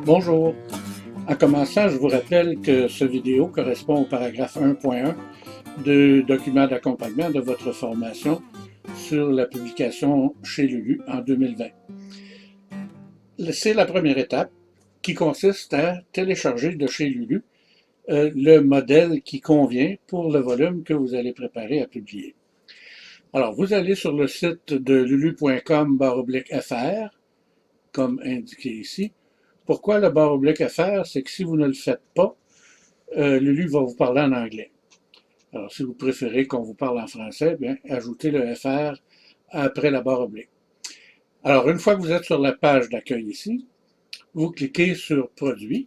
Bonjour. En commençant, je vous rappelle que ce vidéo correspond au paragraphe 1.1 du document d'accompagnement de votre formation sur la publication chez Lulu en 2020. C'est la première étape qui consiste à télécharger de chez Lulu le modèle qui convient pour le volume que vous allez préparer à publier. Alors, vous allez sur le site de lulu.com/fr, comme indiqué ici. Pourquoi le /fr? C'est que si vous ne le faites pas, Lulu va vous parler en anglais. Alors, si vous préférez qu'on vous parle en français, bien, ajoutez le FR après la barre oblique. Alors, une fois que vous êtes sur la page d'accueil ici, vous cliquez sur Produits,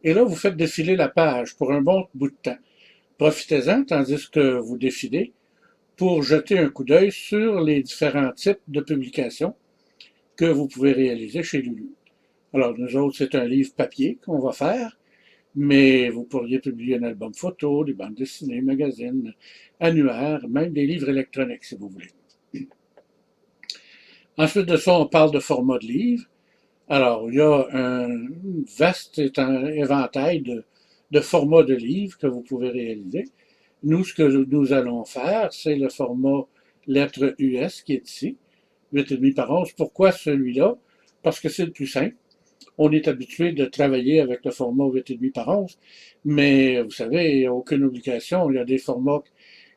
et là, vous faites défiler la page pour un bon bout de temps. Profitez-en tandis que vous défilez pour jeter un coup d'œil sur les différents types de publications que vous pouvez réaliser chez Lulu. Alors, nous autres, c'est un livre papier qu'on va faire, mais vous pourriez publier un album photo, des bandes dessinées, magazines, annuaires, même des livres électroniques, si vous voulez. Ensuite de ça, on parle de format de livre. Alors, il y a un vaste éventail de formats de livres que vous pouvez réaliser. Nous, ce que nous allons faire, c'est le format lettre US qui est ici, 8,5 par 11. Pourquoi celui-là? Parce que c'est le plus simple. On est habitué de travailler avec le format 8,5 par 11, mais vous savez, il n'y a aucune obligation. Il y a des formats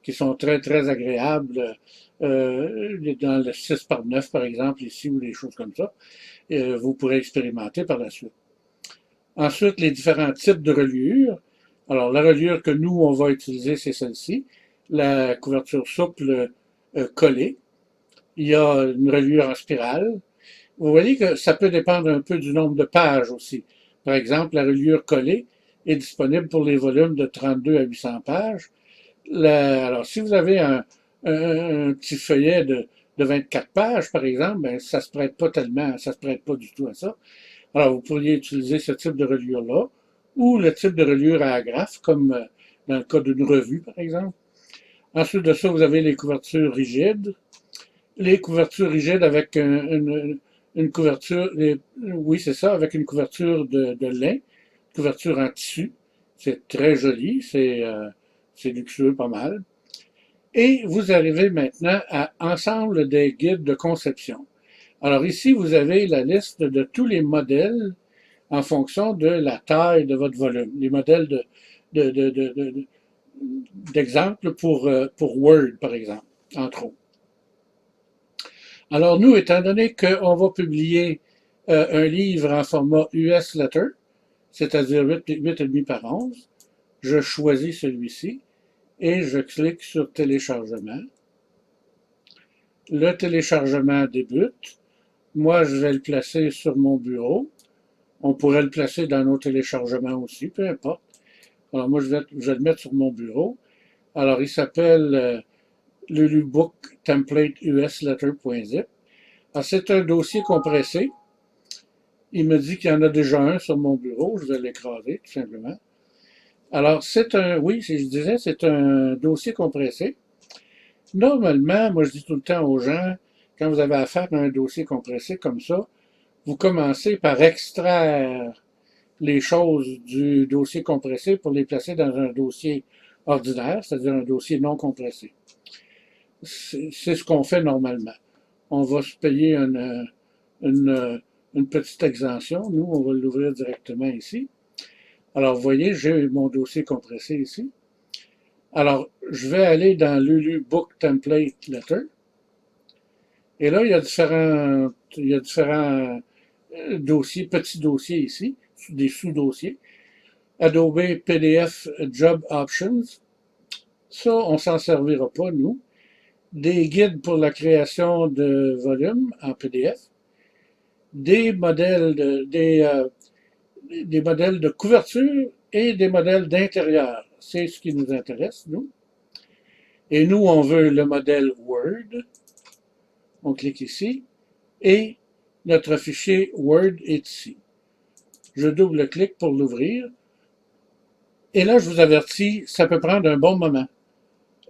qui sont très, très agréables, dans le 6 par 9, par exemple, ici, ou des choses comme ça. Vous pourrez expérimenter par la suite. Ensuite, les différents types de reliures. Alors, la reliure que nous, on va utiliser, c'est celle-ci. La couverture souple collée. Il y a une reliure en spirale. Vous voyez que ça peut dépendre un peu du nombre de pages aussi. Par exemple, la reliure collée est disponible pour les volumes de 32 à 800 pages. Alors, si vous avez un petit feuillet de 24 pages, par exemple, ben, ça se prête pas tellement, ça se prête pas du tout à ça. Alors, vous pourriez utiliser ce type de reliure-là, ou le type de reliure à agrafe, comme dans le cas d'une revue, par exemple. Ensuite de ça, vous avez les couvertures rigides. Les couvertures rigides avec une couverture, oui, c'est ça, avec une couverture de lin, couverture en tissu. C'est très joli, c'est luxueux pas mal. Et vous arrivez maintenant à ensemble des guides de conception. Alors ici, vous avez la liste de tous les modèles en fonction de la taille de votre volume. Les modèles d'exemples pour Word, par exemple, entre autres. Alors nous, étant donné qu'on va publier un livre en format US Letter, c'est-à-dire 8,5 par 11, je choisis celui-ci et je clique sur téléchargement. Le téléchargement débute. Moi, je vais le placer sur mon bureau. On pourrait le placer dans nos téléchargements aussi, peu importe. Alors moi, je vais le mettre sur mon bureau. Alors, il s'appelle Lulubook Template US Letter.zip. Alors, c'est un dossier compressé. Il me dit qu'il y en a déjà un sur mon bureau. Je vais l'écraser, tout simplement. Alors, oui, je disais, c'est un dossier compressé. Normalement, moi, je dis tout le temps aux gens, quand vous avez affaire à un dossier compressé comme ça, vous commencez par extraire les choses du dossier compressé pour les placer dans un dossier ordinaire, c'est-à-dire un dossier non compressé. C'est ce qu'on fait normalement. On va se payer une petite exemption. Nous, on va l'ouvrir directement ici. Alors, vous voyez, j'ai mon dossier compressé ici. Alors, je vais aller dans Lulu Book Template Letter. Et là, il y a différents dossiers, petits dossiers ici, des sous-dossiers. Adobe PDF Job Options. Ça, on ne s'en servira pas, nous. Des guides pour la création de volumes en PDF. Des modèles des modèles de couverture et des modèles d'intérieur. C'est ce qui nous intéresse, nous. Et nous, on veut le modèle Word. On clique ici. Et notre fichier Word est ici. Je double-clique pour l'ouvrir. Et là, je vous avertis, ça peut prendre un bon moment.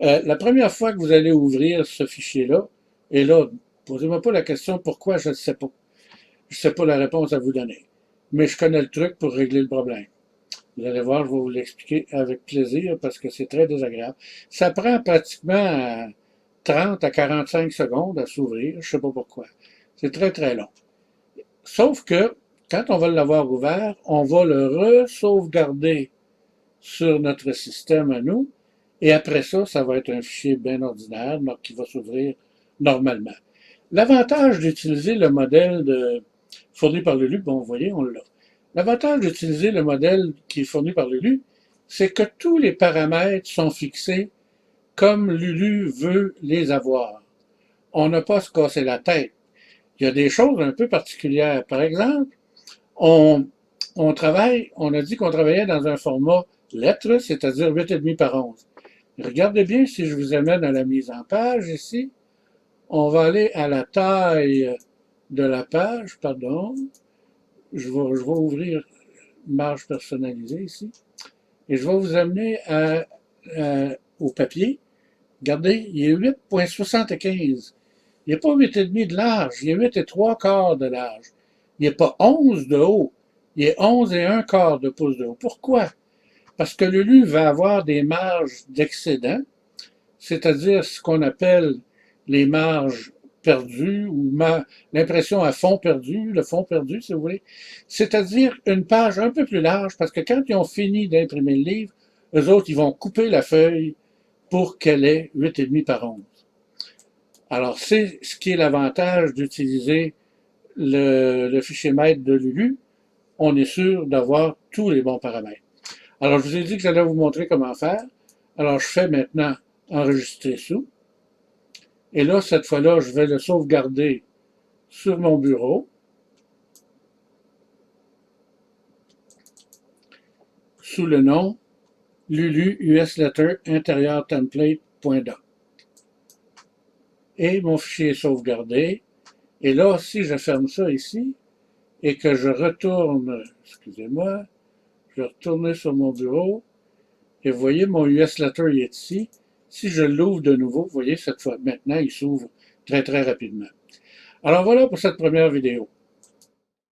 La première fois que vous allez ouvrir ce fichier-là, et là, posez-moi pas la question pourquoi, je ne sais pas. Je ne sais pas la réponse à vous donner. mais je connais le truc pour régler le problème. Vous allez voir, je vais vous l'expliquer avec plaisir parce que c'est très désagréable. Ça prend pratiquement 30 à 45 secondes à s'ouvrir, je ne sais pas pourquoi. C'est très très long. Sauf que, quand on va l'avoir ouvert, on va le re-sauvegarder sur notre système à nous, et après ça, ça va être un fichier bien ordinaire qui va s'ouvrir normalement. L'avantage d'utiliser le modèle fourni par Lulu, bon, vous voyez, on l'a. L'avantage d'utiliser le modèle qui est fourni par Lulu, c'est que tous les paramètres sont fixés comme Lulu veut les avoir. On n'a pas à se casser la tête. Il y a des choses un peu particulières. Par exemple, on, on a dit qu'on travaillait dans un format lettres, c'est-à-dire 8,5 par 11. Regardez bien si je vous amène à la mise en page ici. On va aller à la taille de la page, pardon. Je vais ouvrir marge personnalisée ici. Et je vais vous amener au papier. Regardez, il est 8,75. Il n'est pas 8,5 de large, il est 8,75 de large. Il n'est pas 11 de haut, il est 11,25 de pouce de haut. Pourquoi? Parce que Lulu va avoir des marges d'excédent, c'est-à-dire ce qu'on appelle les marges perdues ou l'impression à fond perdu, le fond perdu, si vous voulez. C'est-à-dire une page un peu plus large, parce que quand ils ont fini d'imprimer le livre, eux autres, ils vont couper la feuille pour qu'elle ait 8,5 par 11. Alors, c'est ce qui est l'avantage d'utiliser le fichier maître de Lulu. On est sûr d'avoir tous les bons paramètres. Alors, je vous ai dit que j'allais vous montrer comment faire. Alors, je fais maintenant enregistrer sous. Et là, cette fois-là, je vais le sauvegarder sur mon bureau. Sous le nom Lulu US Letter intérieur template.doc. Et mon fichier est sauvegardé. Et là, si je ferme ça ici et que je retourne, excusez-moi, je vais retourner sur mon bureau et vous voyez, mon US Letter il est ici. Si je l'ouvre de nouveau, vous voyez, cette fois, maintenant, il s'ouvre très, très rapidement. Alors voilà pour cette première vidéo.